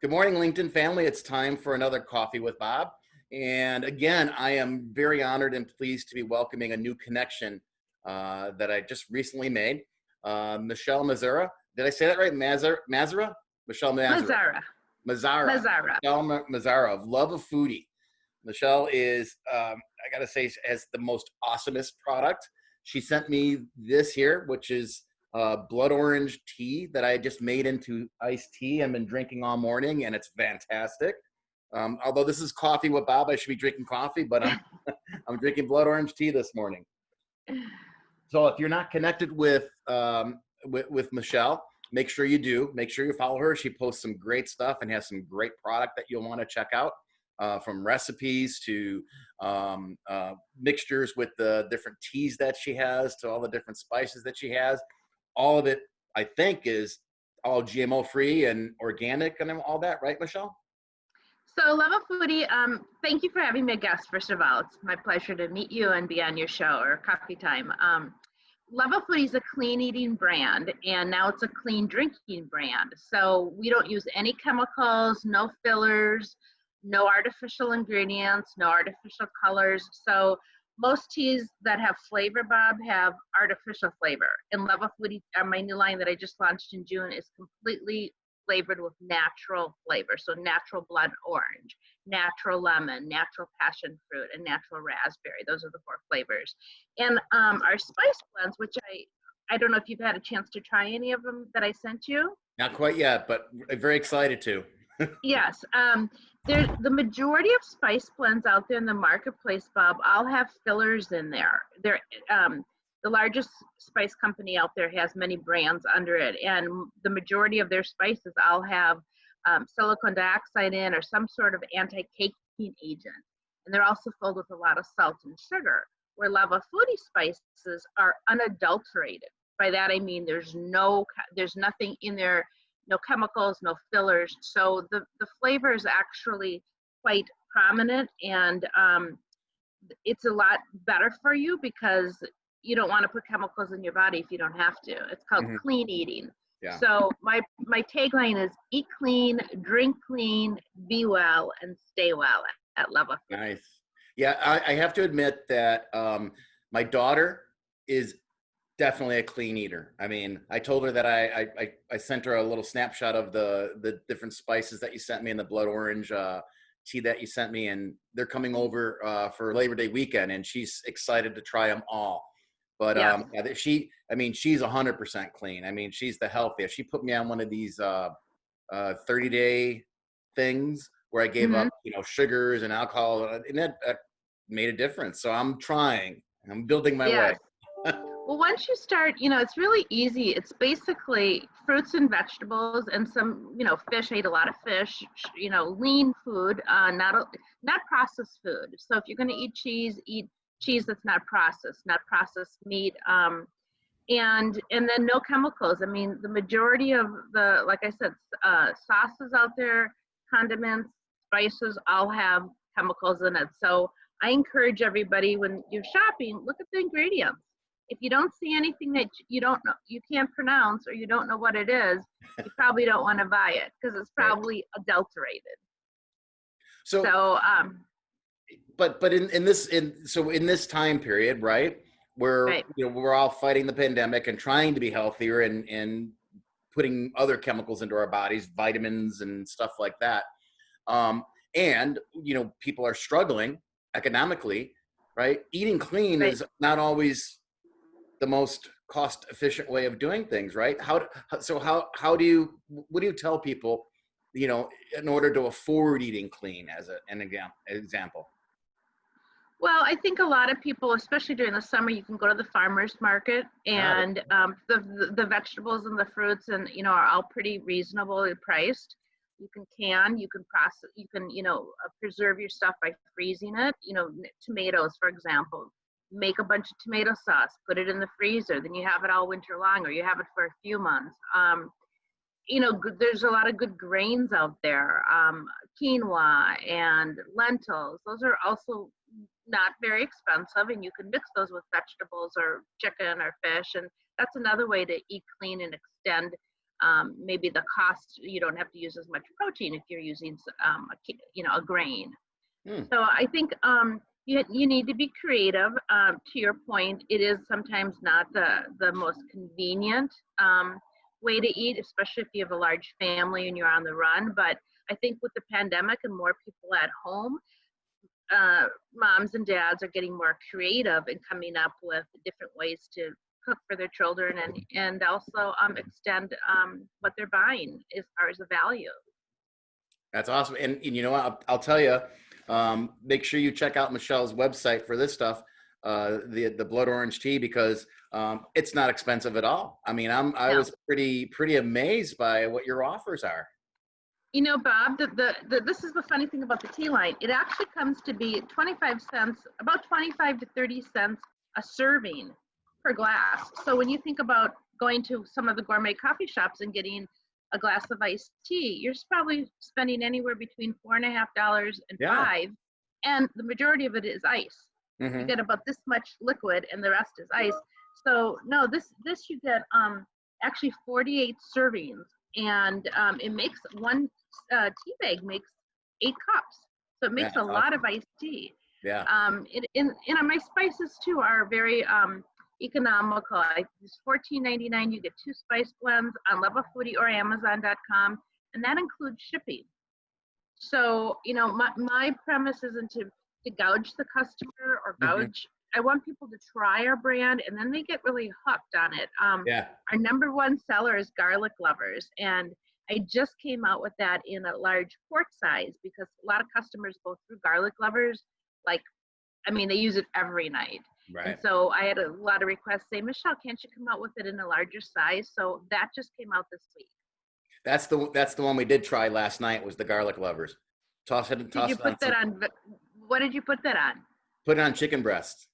Good morning, LinkedIn family. It's time for another Coffee with Bob. And again, I am very honored and pleased to be welcoming a new connection that I just recently made. Michelle Mazzara. Did I say that right? Mazzara? Michelle Mazzara. Mazzara. Mazzara. Mazzara. Michelle Mazzara of Luvafoodie. Michelle is, I got to say, has the most awesomest product. She sent me this here, which is blood orange tea that I just made into iced tea. I've been drinking all morning, and it's fantastic. Although this is Coffee with Bob, I should be drinking coffee, but I'm drinking blood orange tea this morning. So if you're not connected with Michelle, make sure you do. Make sure you follow her. She posts some great stuff and has some great product that you'll want to check out. From recipes to mixtures with the different teas that she has, to all the different spices that she has. All of it, I think, is all GMO free and organic and all that, right, Michelle? So, Luvafoodie, thank you for having me a guest, first of all. It's my pleasure to meet you and be on your show, or Coffee Time. Luvafoodie is a clean eating brand, and now it's a clean drinking brand. So we don't use any chemicals, no fillers, no artificial ingredients, no artificial colors. So most teas that have flavor, Bob, have artificial flavor. And Luvafoodie, my new line that I just launched in June, is completely flavored with natural flavor. So natural blood orange, natural lemon, natural passion fruit, and natural raspberry. Those are the 4 flavors. And our spice blends, which I don't know if you've had a chance to try any of them that I sent you. Not quite yet, but I'm very excited to. Yes. There's the majority of spice blends out there in the marketplace, Bob, all have fillers in there. They're the largest spice company out there has many brands under it, and the majority of their spices all have silicone dioxide in or some sort of anti-caking agent. And they're also filled with a lot of salt and sugar, where Luvafoodie spices are unadulterated. By that I mean there's nothing in there, no chemicals, no fillers. So the flavor is actually quite prominent, and it's a lot better for you because you don't want to put chemicals in your body if you don't have to. It's called clean eating. Yeah. So my tagline is eat clean, drink clean, be well, and stay well at Luvafoodie. Nice. Yeah, I have to admit that my daughter is definitely a clean eater. I mean, I told her that I sent her a little snapshot of the different spices that you sent me and the blood orange tea that you sent me, and they're coming over for Labor Day weekend, and she's excited to try them all. But yeah, she's 100% clean. I mean, she's the healthiest. She put me on one of these 30-day things where I gave up, sugars and alcohol, and that made a difference. So I'm trying. I'm building my way. Well, once you start, it's really easy. It's basically fruits and vegetables and some, fish. I eat a lot of fish, lean food, not processed food. So if you're going to eat cheese that's not processed meat, and then no chemicals. I mean, the majority of the, like I said, sauces out there, condiments, spices, all have chemicals in it. So I encourage everybody, when you're shopping, look at the ingredients. If you don't see anything that you don't know, you can't pronounce, or you don't know what it is, you probably don't want to buy it because it's probably adulterated. But in this time period, right, where we're all fighting the pandemic and trying to be healthier and putting other chemicals into our bodies, vitamins and stuff like that, and people are struggling economically, right? Eating clean is not always the most cost efficient way of doing things, right? What do you tell people, in order to afford eating clean as an example? Well, I think a lot of people, especially during the summer, you can go to the farmer's market, and the vegetables and the fruits are all pretty reasonably priced. You can process, you can preserve your stuff by freezing it. Tomatoes, for example. Make a bunch of tomato sauce, put it in the freezer, then you have it all winter long, or you have it for a few months. There's a lot of good grains out there, quinoa and lentils. Those are also not very expensive, and you can mix those with vegetables or chicken or fish, and that's another way to eat clean and extend Maybe the cost, you don't have to use as much protein if you're using, a grain. Hmm. So I think you need to be creative. To your point, it is sometimes not the most convenient way to eat, especially if you have a large family and you're on the run. But I think with the pandemic and more people at home, moms and dads are getting more creative and coming up with different ways to cook for their children and also extend what they're buying as far as the value. That's awesome. And you know what? I'll tell you, make sure you check out Michelle's website for this stuff, the blood orange tea, because it's not expensive at all. I mean, I No. was pretty amazed by what your offers are. Bob, this is the funny thing about the tea line. It actually comes to be 25 cents, about 25 to 30 cents a serving per glass. So when you think about going to some of the gourmet coffee shops and getting a glass of iced tea, you're probably spending anywhere between $4.50 and Yeah. $5, and the majority of it is ice. You Mm-hmm. get about this much liquid, and the rest is ice. So no, this you get actually 48 servings, and it makes one tea bag makes 8 cups. So it Yeah, makes a that's lot of awesome. iced tea. Yeah. My spices too are very economical. It's $14.99. You get 2 spice blends on Luvafoodie or Amazon.com, and that includes shipping. So my premise isn't to gouge the customer or Mm-hmm. gouge. I want people to try our brand, and then they get really hooked on it. Yeah. Our number 1 seller is garlic lovers, and I just came out with that in a large quart size because a lot of customers go through garlic lovers. They use it every night. And Right. so I had a lot of requests say, Michelle, can't you come out with it in a larger size? So that just came out this week. That's the one we did try last night, was the garlic lovers. Did you Toss it on put that some, on? What did you put that on? put it on chicken breast.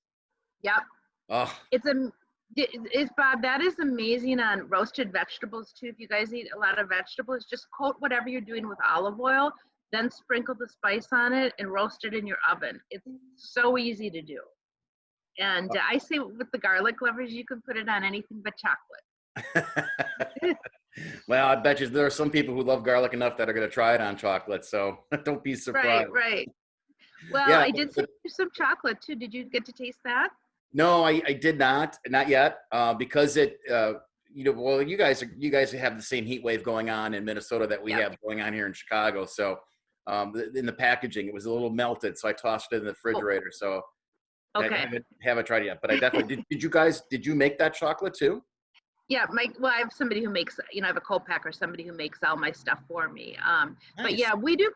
Yep. Oh, It's Bob, that is amazing on roasted vegetables too. If you guys eat a lot of vegetables, just coat whatever you're doing with olive oil, then sprinkle the spice on it and roast it in your oven. It's so easy to do. And I say with the garlic lovers, you can put it on anything but chocolate. well, I bet you there are some people who love garlic enough that are going to try it on chocolate. So don't be Right, surprised. right. Well, Yeah. I did send you some chocolate too. Did you get to taste that? No, I did not yet, because well, you guys have the same heat wave going on in Minnesota that we Yep. have going on here in Chicago. So in the packaging, it was a little melted, so I tossed it in the refrigerator. So I Okay. haven't tried it yet, but I definitely did you make that chocolate too? Yeah, I have somebody who makes, I have a co-packer, somebody who makes all my stuff for me. But Nice. yeah, we do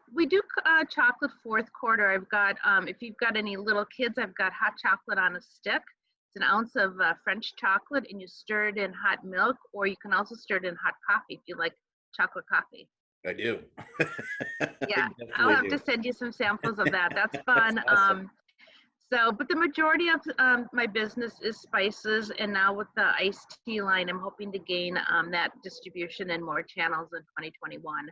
chocolate fourth quarter. I've got, if you've got any little kids, I've got hot chocolate on a stick. It's an ounce of French chocolate, and you stir it in hot milk, or you can also stir it in hot coffee if you like chocolate coffee. I do. Yeah, I I'll definitely have do. to send you some samples of that. That's That's fun. awesome. But the majority of my business is spices, and now with the iced tea line, I'm hoping to gain that distribution in more channels in 2021.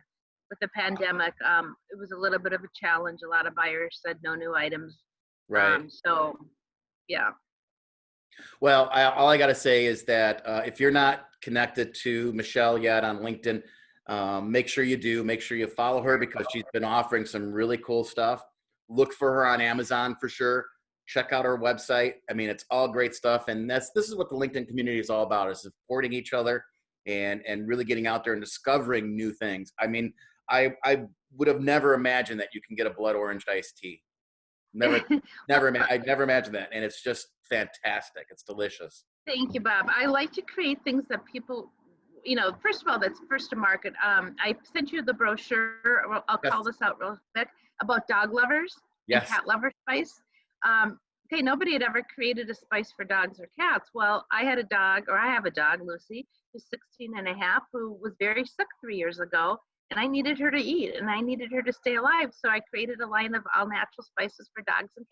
With the pandemic, it was a little bit of a challenge. A lot of buyers said no new items. Right. So, yeah. Well, all I got to say is that if you're not connected to Michelle yet on LinkedIn, make sure you do. Make sure you follow her, because she's been offering some really cool stuff. Look for her on Amazon for sure. Check out her website. I mean, it's all great stuff, and this is what the LinkedIn community is all about: is supporting each other and really getting out there and discovering new things. I mean, I would have never imagined that you can get a blood orange iced tea. Never, I'd never imagined that, and it's just fantastic. It's delicious. Thank you, Bob. I like to create things that people, first of all, that's first to market. I sent you the brochure. I'll call Yes, this out real quick about dog lovers and yes, cat lover spice. Okay, nobody had ever created a spice for dogs or cats. Well, I have a dog, Lucy, who's 16 and a half, who was very sick 3 years ago, and I needed her to eat, and I needed her to stay alive. So I created a line of all natural spices for dogs and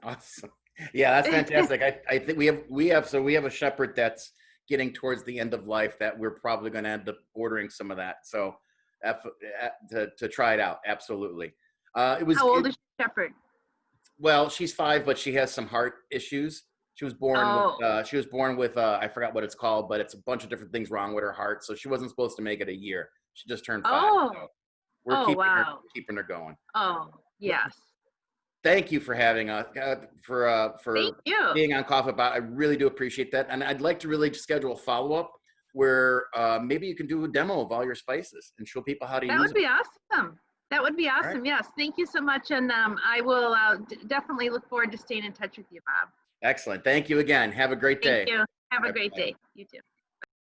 awesome. Yeah, that's cats. fantastic. I think we have a shepherd that's getting towards the end of life that we're probably going to end up ordering some of that. So to try it out, absolutely. How old is Shepherd? Well, she's 5, but she has some heart issues. She was born with, Oh, I forgot what it's called, but it's a bunch of different things wrong with her heart. So she wasn't supposed to make it a year. She just turned 5. oh, So we're oh, wow. keeping her going. Oh, yes. Thank you for having us, Thank for you. being on Coffee Pot. I really do appreciate that. And I'd like to really schedule a follow-up where maybe you can do a demo of all your spices and show people how to That use would them. be awesome. That would be All right. awesome. Yes. Thank you so much. And I will definitely look forward to staying in touch with you, Bob. Excellent. Thank you again. Have a great Thank day. you. Have a great Bye-bye. day. You too.